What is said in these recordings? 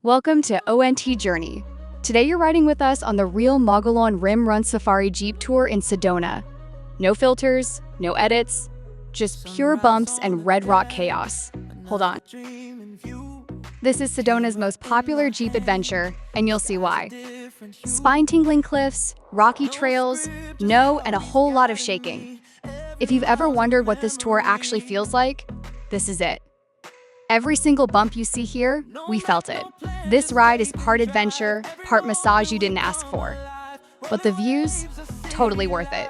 Welcome to ONT Journey. Today you're riding with us on the real Mogollon Rim Run Safari Jeep Tour in Sedona. No filters, no edits, just pure bumps and red rock chaos. Hold on. This is Sedona's most popular Jeep adventure, and you'll see why. Spine-tingling cliffs, rocky trails, and a whole lot of shaking. If you've ever wondered what this tour actually feels like, this is it. Every single bump you see here, we felt it. This ride is part adventure, part massage you didn't ask for. But the views, totally worth it.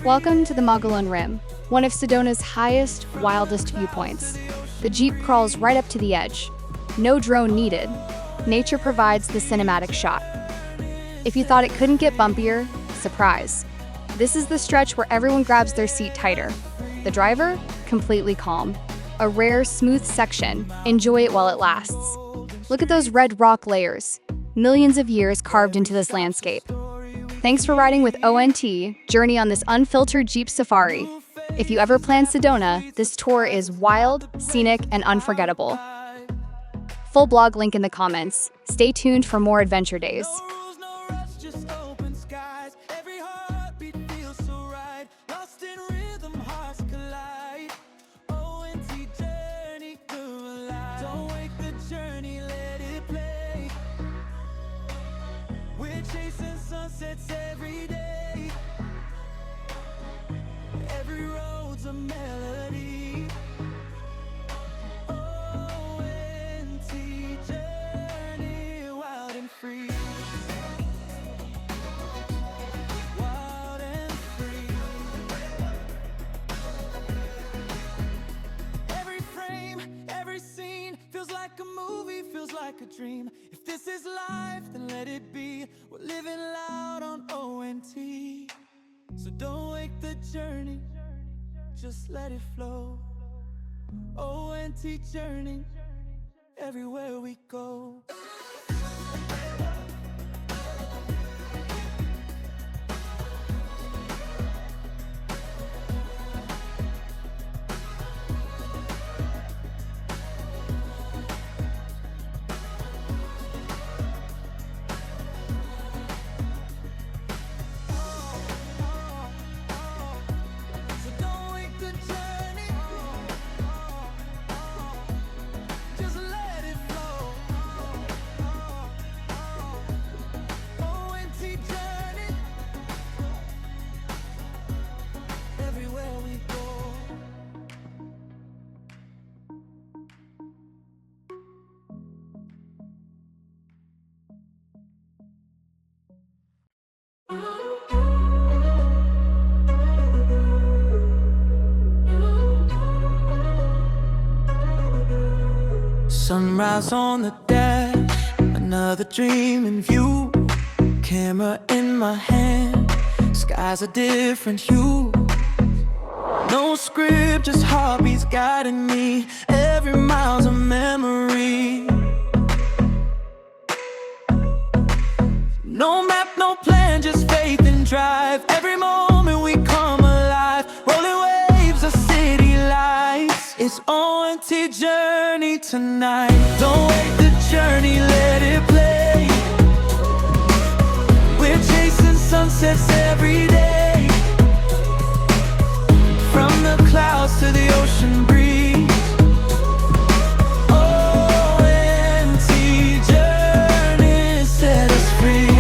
Welcome to the Mogollon Rim, one of Sedona's highest, wildest viewpoints. The Jeep crawls right up to the edge. No drone needed. Nature provides the cinematic shot. If you thought it couldn't get bumpier, surprise. This is the stretch where everyone grabs their seat tighter. The driver, completely calm. A rare, smooth section. Enjoy it while it lasts. Look at those red rock layers. Millions of years carved into this landscape. Thanks for riding with ONT, Journey on this unfiltered Jeep safari. If you ever plan Sedona, this tour is wild, scenic, and unforgettable. Full blog link in the comments. Stay tuned for more adventure days. Chasing sunsets every day. Every road's a melody. ONT journey, wild and free. Wild and free. Every frame, every scene feels like a movie, feels like a dream. If this is life, then let it be. We're living loud on ONT. So don't wake the journey, just let it flow. ONT journey, everywhere we go. Sunrise on the dash, another dream in view. Camera in my hand, sky's a different hue. No script, just heartbeats guiding me. Every mile's a memory. No map, no plan, just faith and drive. Every moment we come alive. Rolling waves of city lights. It's ONT journey tonight. Don't wait the journey, let it play. We're chasing sunsets every day. From the clouds to the ocean breeze. ONT journey set us free.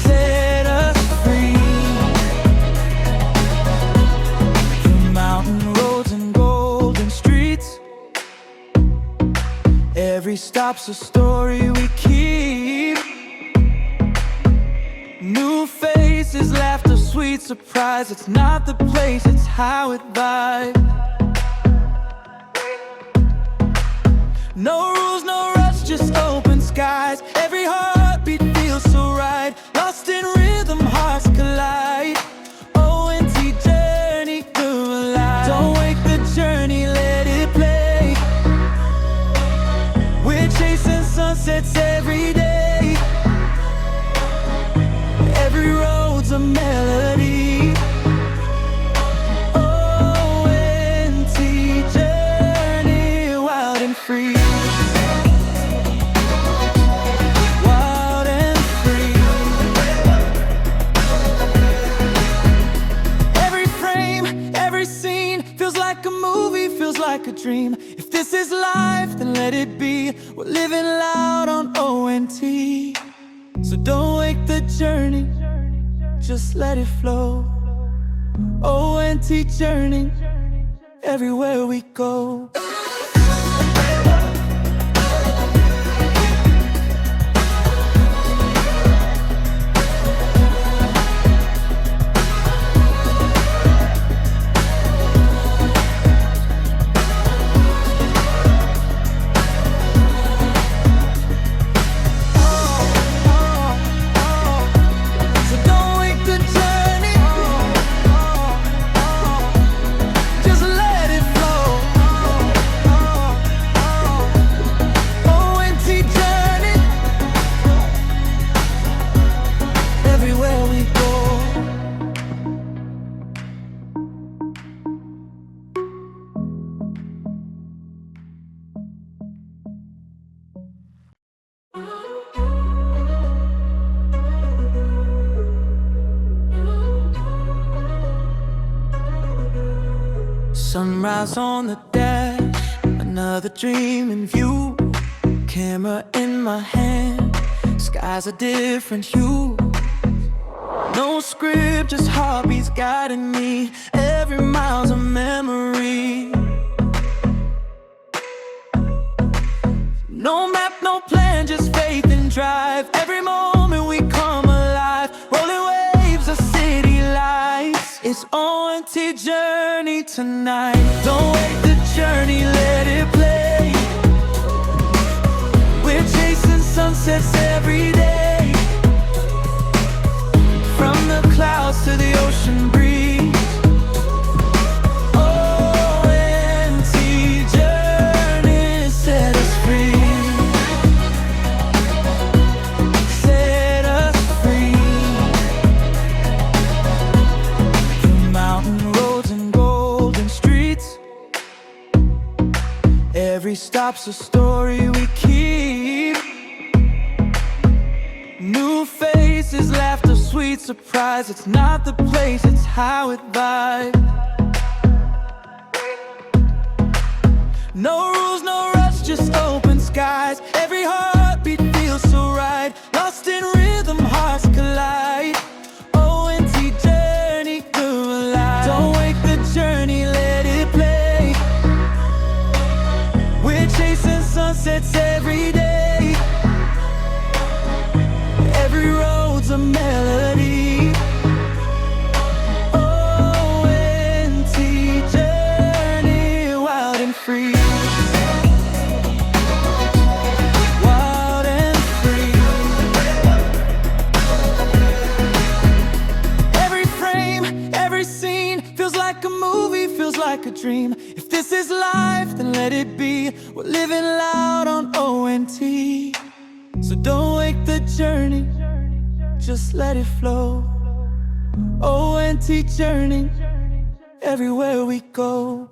Set us free. Through mountain roads and golden streets. Every stop's a story we keep. New faces, laughter, sweet surprise. It's not the place, it's how it vibes. No rules, no rush, just open skies. Every heartbeat feels so right. Lost in rhythm, hearts collide. ONT journey, through alive. Don't wake the journey, let it play. We're chasing sunsets every day. melody. O-N-T journey, wild and free. Wild and free. Every frame, every scene feels like a movie, feels like a dream. If this is life, then let it be. We're living loud on O-N-T. So don't wake the journey, just let it flow. O-N-T journey, everywhere we go. Sunrise on the dash, another dream in view. Camera in my hand, sky's a different hue. No script, just heartbeats guiding me. Every mile's a memory. No map, no plan, just faith and drive. Every moment we come alive. Rolling waves of city lights. It's O-N-T journey tonight. Don't wait the journey, let it play. We're chasing sunsets every day. From the clouds to the ocean breeze. O-N-T journey set us free. Set us free. Through mountain roads and golden streets. Every stop's a story we keep. New faces, laughter, sweet surprise. It's not the place, it's how it vibes. No rules, no rush, just open skies. Every heartbeat feels so right. Lost in rhythm, hearts collide. O-N-T journey, groove alive. Don't wake the journey, let it play. We're chasing sunsets every day. Every road's a melody. O-N-T journey, wild and free. Wild and free. Every frame, every scene feels like a movie, feels like a dream. If this is life, then let it be. We're living loud on O-N-T. So don't wake the journey, just let it flow. O-N-T journey, everywhere we go.